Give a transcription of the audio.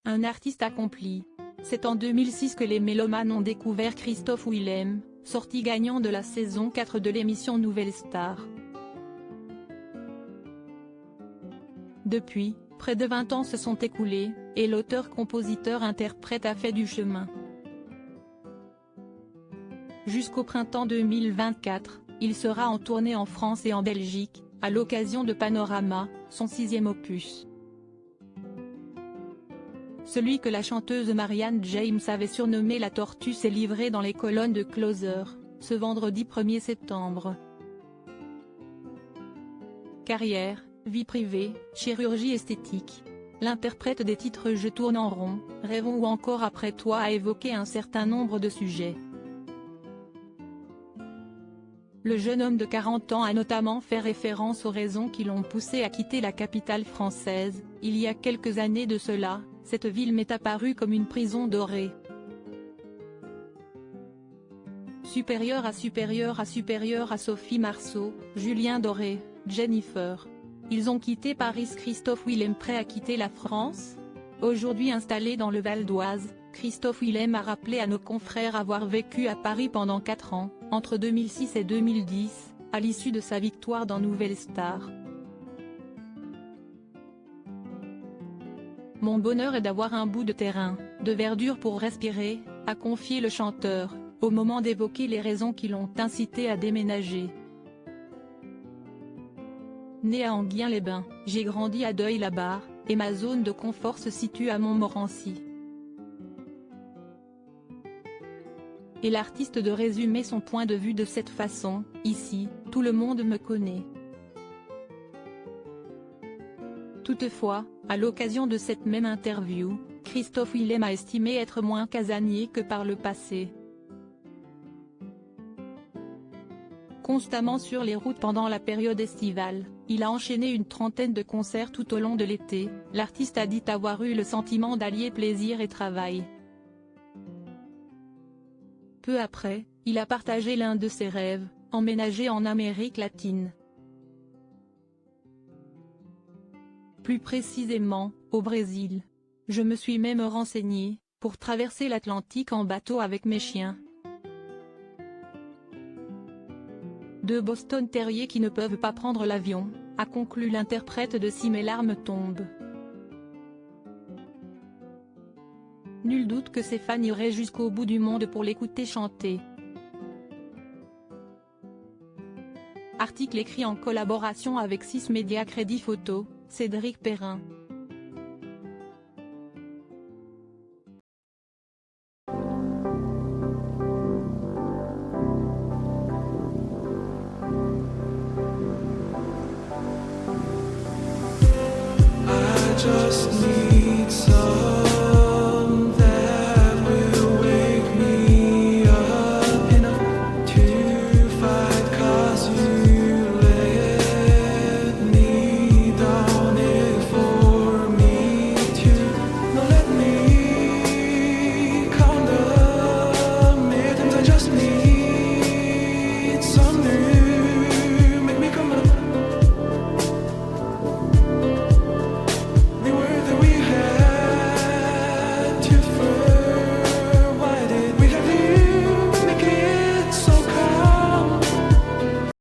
un artiste accompli. C'est en 2006 que les mélomanes ont découvert Christophe Willem, sorti gagnant de la saison 4 de l'émission Nouvelle Star. Depuis, près de 20 ans se sont écoulés, et l'auteur-compositeur-interprète a fait du chemin. Jusqu'au printemps 2024, il sera en tournée en France et en Belgique, à l'occasion de Panorama, son 6e opus. Celui que la chanteuse Marianne James avait surnommé la Tortue s'est livré dans les colonnes de Closer, ce vendredi 1er septembre. Carrière, vie privée, chirurgie esthétique. L'interprète des titres Je tourne en rond, Rêvons ou encore Après toi a évoqué un certain nombre de sujets. Le jeune homme de 40 ans a notamment fait référence aux raisons qui l'ont poussé à quitter la capitale française. Il y a quelques années de cela, cette ville m'est apparue comme une prison dorée. Supérieur à Sophie Marceau, Julien Doré, Jennifer. Ils ont quitté Paris. Christophe Willem prêt à quitter la France? Aujourd'hui installé dans le Val d'Oise, Christophe Willem a rappelé à nos confrères avoir vécu à Paris pendant 4 ans, entre 2006 et 2010, à l'issue de sa victoire dans Nouvelle Star. Mon bonheur est d'avoir un bout de terrain, de verdure pour respirer, a confié le chanteur, au moment d'évoquer les raisons qui l'ont incité à déménager. Né à Enghien-les-Bains, j'ai grandi à Deuil-la-Barre, et ma zone de confort se situe à Montmorency. Et l'artiste de résumer son point de vue de cette façon: ici, tout le monde me connaît. Toutefois, à l'occasion de cette même interview, Christophe Willem a estimé être moins casanier que par le passé. Constamment sur les routes pendant la période estivale, il a enchaîné une trentaine de concerts tout au long de l'été. L'artiste a dit avoir eu le sentiment d'allier plaisir et travail. Peu après, il a partagé l'un de ses rêves, emménager en Amérique latine. Plus précisément, au Brésil. Je me suis même renseigné, pour traverser l'Atlantique en bateau avec mes chiens. Deux Boston Terriers qui ne peuvent pas prendre l'avion, a conclu l'interprète de Si mes larmes tombent. Nul doute que ses fans iraient jusqu'au bout du monde pour l'écouter chanter. Article écrit en collaboration avec 6 médias. Crédit photo, Cédric Perrin. Just need